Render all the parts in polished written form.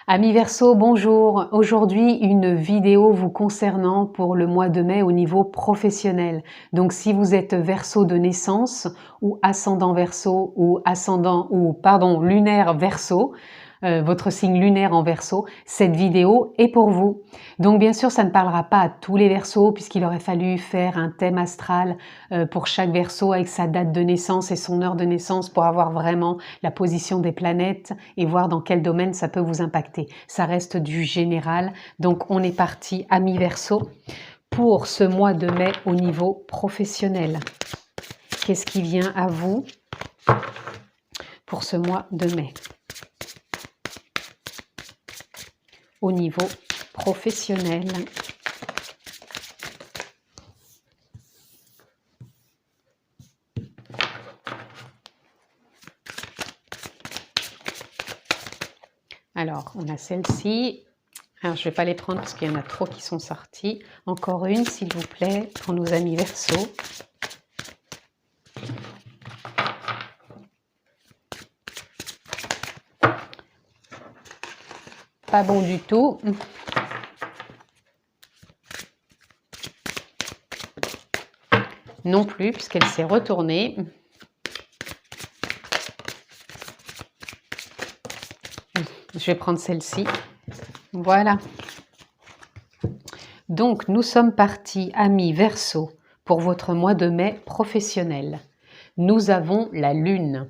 Amis Verseau, bonjour. Aujourd'hui, une vidéo vous concernant pour le mois de mai au niveau professionnel. Donc, si vous êtes Verseau de naissance ou ascendant Verseau ou lunaire Verseau, votre signe lunaire en Verseau, cette vidéo est pour vous. Donc, bien sûr, ça ne parlera pas à tous les Verseaux puisqu'il aurait fallu faire un thème astral pour chaque Verseau avec sa date de naissance et son heure de naissance pour avoir vraiment la position des planètes et voir dans quel domaine ça peut vous impacter. Ça reste du général. Donc, on est parti, amis Verseau, pour ce mois de mai au niveau professionnel. Qu'est-ce qui vient à vous pour ce mois de mai au niveau professionnel? Alors, on a celle-ci. Alors, je ne vais pas les prendre parce qu'il y en a trop qui sont sortis. Encore une, s'il vous plaît, pour nos amis Verseau. Pas bon du tout. Non plus, puisqu'elle s'est retournée. Je vais prendre celle-ci. Voilà. Donc, nous sommes partis, amis Verseau, pour votre mois de mai professionnel. Nous avons la Lune.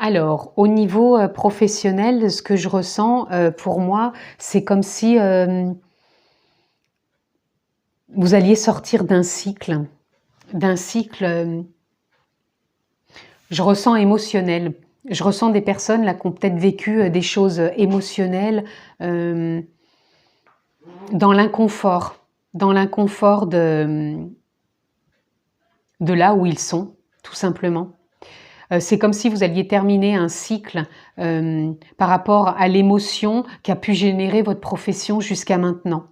Alors, au niveau professionnel, ce que je ressens pour moi, c'est comme si vous alliez sortir d'un cycle, je ressens émotionnel. Je ressens des personnes là qui ont peut-être vécu des choses émotionnelles dans l'inconfort de là où ils sont, tout simplement. C'est comme si vous alliez terminer un cycle par rapport à l'émotion qui a pu générer votre profession jusqu'à maintenant.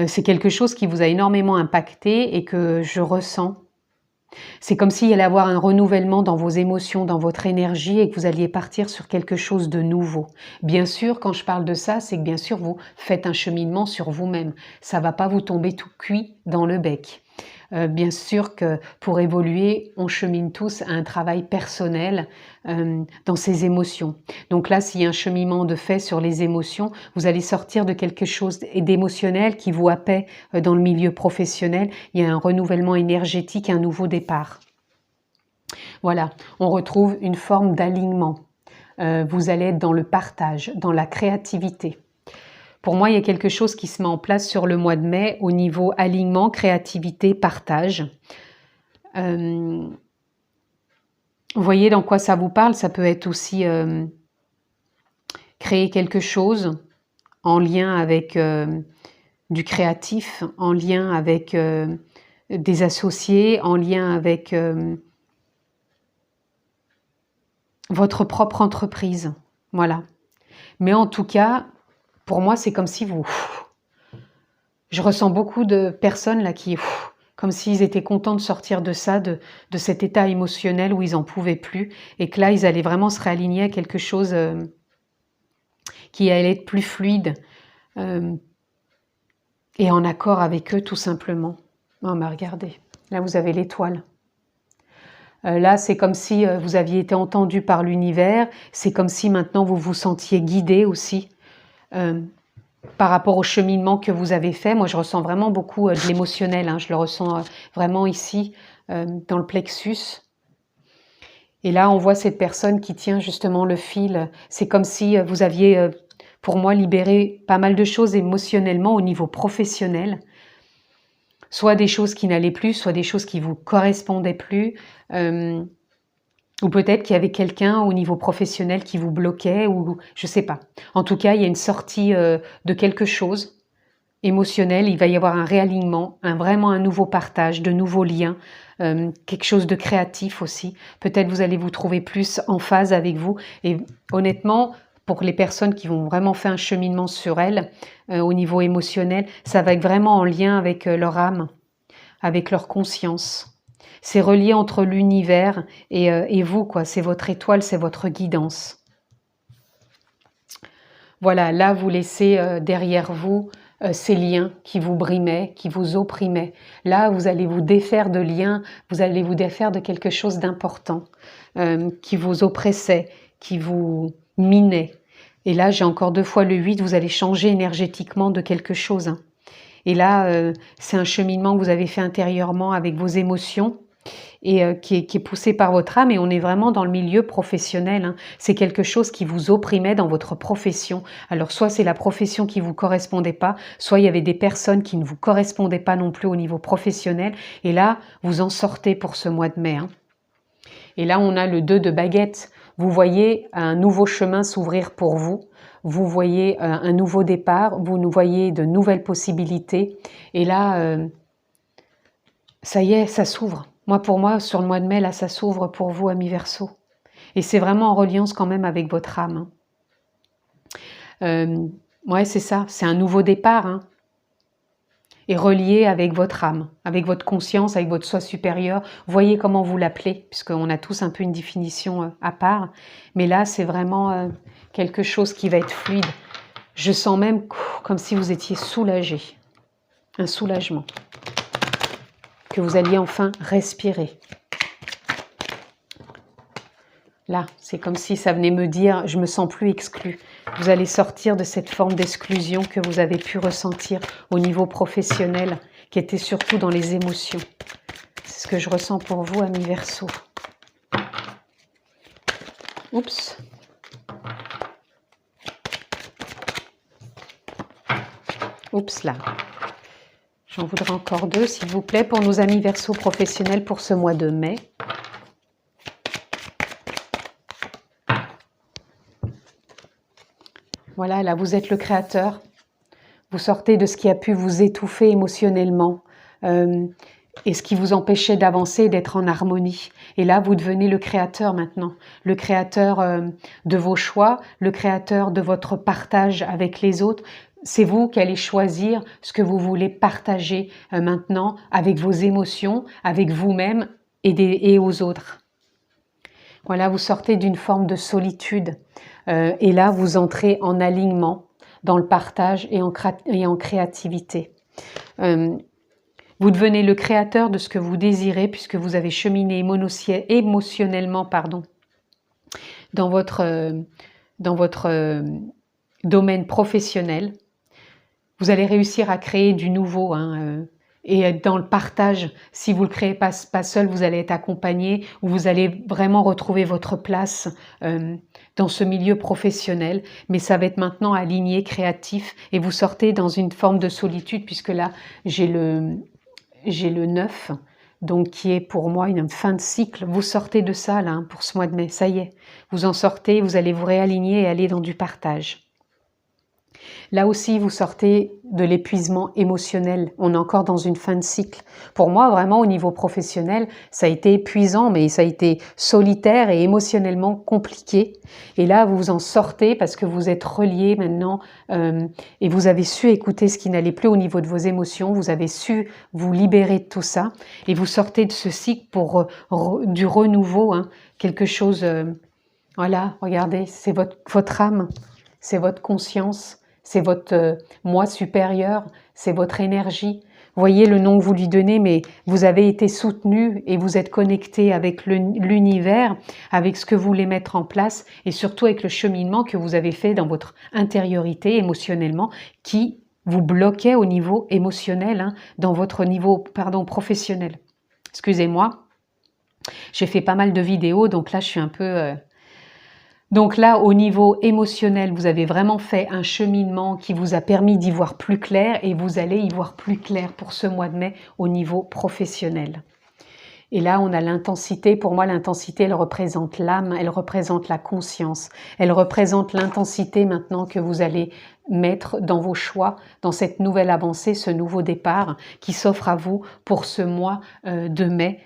C'est quelque chose qui vous a énormément impacté et que je ressens. C'est comme s'il y allait avoir un renouvellement dans vos émotions, dans votre énergie et que vous alliez partir sur quelque chose de nouveau. Bien sûr, quand je parle de ça, c'est que bien sûr, vous faites un cheminement sur vous-même. Ça ne va pas vous tomber tout cuit dans le bec. Bien sûr que pour évoluer, on chemine tous à un travail personnel dans ses émotions. Donc là, s'il y a un cheminement de fait sur les émotions, vous allez sortir de quelque chose d'émotionnel qui vous happait dans le milieu professionnel. Il y a un renouvellement énergétique, un nouveau départ. Voilà, on retrouve une forme d'alignement. Vous allez être dans le partage, dans la créativité. Pour moi, il y a quelque chose qui se met en place sur le mois de mai au niveau alignement, créativité, partage. Vous voyez dans quoi ça vous parle? Ça peut être aussi créer quelque chose en lien avec du créatif, en lien avec des associés, en lien avec votre propre entreprise. Voilà. Mais en tout cas, pour moi, c'est comme si vous... Je ressens beaucoup de personnes là qui... Comme s'ils étaient contents de sortir de ça, de cet état émotionnel où ils n'en pouvaient plus. Et que là, ils allaient vraiment se réaligner à quelque chose qui allait être plus fluide et en accord avec eux, tout simplement. Oh, mais regardez, là, vous avez l'étoile. Là, c'est comme si vous aviez été entendu par l'univers. C'est comme si maintenant, vous vous sentiez guidé aussi. Par rapport au cheminement que vous avez fait, moi je ressens vraiment beaucoup de l'émotionnel, hein, je le ressens vraiment ici, dans le plexus. Et là, on voit cette personne qui tient justement le fil. C'est comme si vous aviez, pour moi, libéré pas mal de choses émotionnellement au niveau professionnel. Soit des choses qui n'allaient plus, soit des choses qui ne vous correspondaient plus. Ou peut-être qu'il y avait quelqu'un au niveau professionnel qui vous bloquait, ou je ne sais pas. En tout cas, il y a une sortie de quelque chose émotionnel. Il va y avoir un réalignement, vraiment un nouveau partage, de nouveaux liens, quelque chose de créatif aussi. Peut-être vous allez vous trouver plus en phase avec vous. Et honnêtement, pour les personnes qui vont vraiment faire un cheminement sur elles, au niveau émotionnel, ça va être vraiment en lien avec leur âme, avec leur conscience. C'est relié entre l'univers et vous, quoi. C'est votre étoile, c'est votre guidance. Voilà, là, vous laissez derrière vous ces liens qui vous brimaient, qui vous opprimaient. Là, vous allez vous défaire de liens, vous allez vous défaire de quelque chose d'important qui vous oppressait, qui vous minait. Et là, j'ai encore 2 fois le 8, vous allez changer énergétiquement de quelque chose. Hein. Et là, c'est un cheminement que vous avez fait intérieurement avec vos émotions et qui est poussé par votre âme, et on est vraiment dans le milieu professionnel. Hein. C'est quelque chose qui vous opprimait dans votre profession. Alors soit c'est la profession qui ne vous correspondait pas, soit il y avait des personnes qui ne vous correspondaient pas non plus au niveau professionnel, et là, vous en sortez pour ce mois de mai. Hein. Et là, on a le 2 de baguette. Vous voyez un nouveau chemin s'ouvrir pour vous. Vous voyez un nouveau départ. Vous voyez de nouvelles possibilités. Et là, ça y est, ça s'ouvre. Moi, pour moi, sur le mois de mai, là, ça s'ouvre pour vous, amis Verseau. Et c'est vraiment en reliance quand même avec votre âme. Hein. Ouais, c'est ça. C'est un nouveau départ. Hein. Et relié avec votre âme, avec votre conscience, avec votre soi supérieur. Voyez comment vous l'appelez, puisqu'on a tous un peu une définition à part. Mais là, c'est vraiment quelque chose qui va être fluide. Je sens même comme si vous étiez soulagé. Un soulagement. Que vous alliez enfin respirer. Là, c'est comme si ça venait me dire, je me sens plus exclue. Vous allez sortir de cette forme d'exclusion que vous avez pu ressentir au niveau professionnel, qui était surtout dans les émotions. C'est ce que je ressens pour vous, amis Verseau. Oups. Oups là. J'en voudrais encore 2, s'il vous plaît, pour nos amis Verseau professionnels pour ce mois de mai. Voilà, là, vous êtes le créateur. Vous sortez de ce qui a pu vous étouffer émotionnellement et ce qui vous empêchait d'avancer et d'être en harmonie. Et là, vous devenez le créateur maintenant. Le créateur de vos choix, le créateur de votre partage avec les autres. C'est vous qui allez choisir ce que vous voulez partager maintenant avec vos émotions, avec vous-même et aux autres. Voilà, vous sortez d'une forme de solitude et là, vous entrez en alignement dans le partage et en créativité. Vous devenez le créateur de ce que vous désirez puisque vous avez cheminé émotionnellement dans votre domaine professionnel. Vous allez réussir à créer du nouveau, et dans le partage, si vous ne le créez pas seul, vous allez être accompagné, ou vous allez vraiment retrouver votre place dans ce milieu professionnel, mais ça va être maintenant aligné, créatif, et vous sortez dans une forme de solitude, puisque là, j'ai le 9, donc qui est pour moi une fin de cycle. Vous sortez de ça, là, pour ce mois de mai, ça y est, vous en sortez, vous allez vous réaligner et aller dans du partage. Là aussi, vous sortez de l'épuisement émotionnel. On est encore dans une fin de cycle. Pour moi, vraiment, au niveau professionnel, ça a été épuisant, mais ça a été solitaire et émotionnellement compliqué. Et là, vous vous en sortez parce que vous êtes reliés maintenant et vous avez su écouter ce qui n'allait plus au niveau de vos émotions. Vous avez su vous libérer de tout ça. Et vous sortez de ce cycle pour du renouveau, quelque chose... voilà, regardez, c'est votre âme, c'est votre conscience. C'est votre moi supérieur, c'est votre énergie. Voyez le nom que vous lui donnez, mais vous avez été soutenu et vous êtes connecté avec l'univers, avec ce que vous voulez mettre en place et surtout avec le cheminement que vous avez fait dans votre intériorité émotionnellement qui vous bloquait au niveau émotionnel, dans votre niveau professionnel. Excusez-moi, j'ai fait pas mal de vidéos, donc là je suis un peu... Donc là, au niveau émotionnel, vous avez vraiment fait un cheminement qui vous a permis d'y voir plus clair et vous allez y voir plus clair pour ce mois de mai au niveau professionnel. Et là, on a l'intensité. Pour moi, l'intensité, elle représente l'âme, elle représente la conscience, elle représente l'intensité maintenant que vous allez mettre dans vos choix, dans cette nouvelle avancée, ce nouveau départ qui s'offre à vous pour ce mois de mai,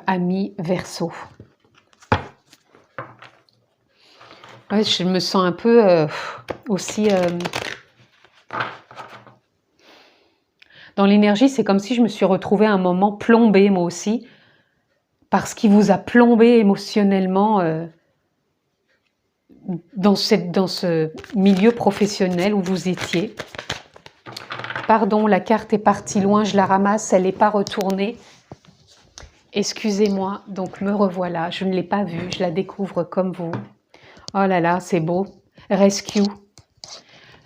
amis Verseau. Ouais, je me sens un peu aussi... Dans l'énergie, c'est comme si je me suis retrouvée à un moment plombée, moi aussi, parce qu'il vous a plombé émotionnellement dans ce milieu professionnel où vous étiez. Pardon, la carte est partie loin, je la ramasse, elle n'est pas retournée. Excusez-moi, donc me revoilà, je ne l'ai pas vue, je la découvre comme vous. Oh là là, c'est beau. Rescue.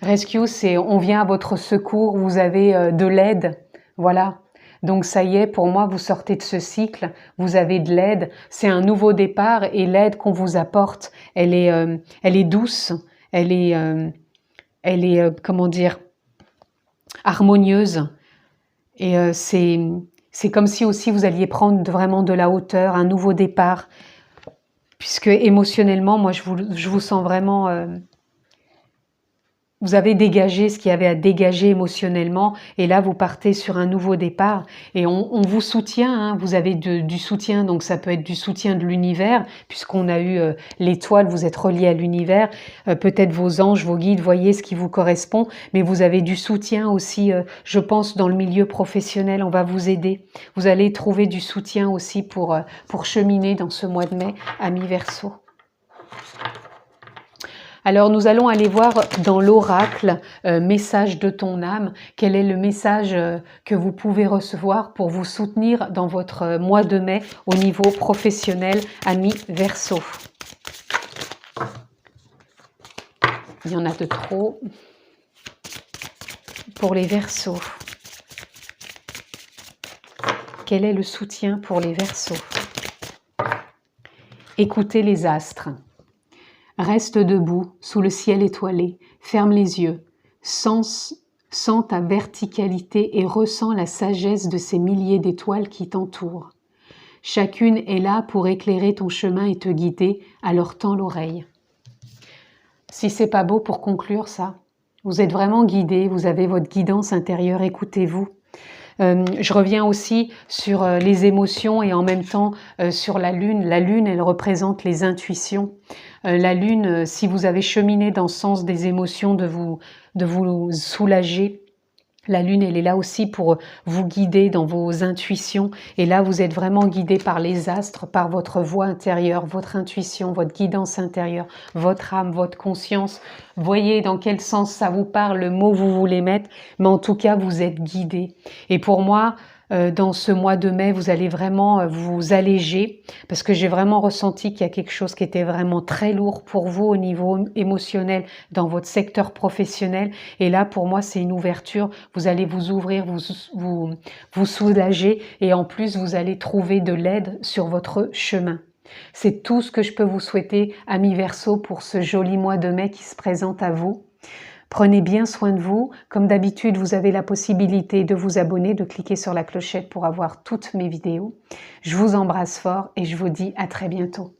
Rescue, c'est on vient à votre secours, vous avez de l'aide. Voilà. Donc ça y est, pour moi, vous sortez de ce cycle, vous avez de l'aide. C'est un nouveau départ et l'aide qu'on vous apporte, elle est douce, elle est comment dire, harmonieuse. Et c'est comme si aussi vous alliez prendre vraiment de la hauteur, un nouveau départ. Puisque émotionnellement, moi, je vous sens vraiment... vous avez dégagé ce qu'il y avait à dégager émotionnellement et là, vous partez sur un nouveau départ et on vous soutient, hein, vous avez du soutien, donc ça peut être du soutien de l'univers, puisqu'on a eu l'étoile, vous êtes relié à l'univers, peut-être vos anges, vos guides, voyez ce qui vous correspond, mais vous avez du soutien aussi, je pense, dans le milieu professionnel, on va vous aider. Vous allez trouver du soutien aussi pour cheminer dans ce mois de mai, amis Verseau. Alors nous allons aller voir dans l'oracle message de ton âme, quel est le message que vous pouvez recevoir pour vous soutenir dans votre mois de mai au niveau professionnel, amis Verseau. Il y en a de trop pour les Verseaux. Quel est le soutien pour les Verseaux? Écoutez les astres. Reste debout, sous le ciel étoilé, ferme les yeux, sens ta verticalité et ressens la sagesse de ces milliers d'étoiles qui t'entourent. Chacune est là pour éclairer ton chemin et te guider, alors tends l'oreille. Si c'est pas beau pour conclure ça, vous êtes vraiment guidé, vous avez votre guidance intérieure, écoutez-vous. Je reviens aussi sur les émotions et en même temps sur la lune. La lune, elle représente les intuitions. La lune, si vous avez cheminé dans le sens des émotions, de vous soulager, la lune, elle est là aussi pour vous guider dans vos intuitions. Et là, vous êtes vraiment guidé par les astres, par votre voix intérieure, votre intuition, votre guidance intérieure, votre âme, votre conscience. Voyez dans quel sens ça vous parle, le mot que vous voulez mettre. Mais en tout cas, vous êtes guidé. Et pour moi, dans ce mois de mai, vous allez vraiment vous alléger parce que j'ai vraiment ressenti qu'il y a quelque chose qui était vraiment très lourd pour vous au niveau émotionnel dans votre secteur professionnel. Et là, pour moi, c'est une ouverture. Vous allez vous ouvrir, vous soulager et en plus, vous allez trouver de l'aide sur votre chemin. C'est tout ce que je peux vous souhaiter, amis Verseau, pour ce joli mois de mai qui se présente à vous. Prenez bien soin de vous. Comme d'habitude, vous avez la possibilité de vous abonner, de cliquer sur la clochette pour avoir toutes mes vidéos. Je vous embrasse fort et je vous dis à très bientôt.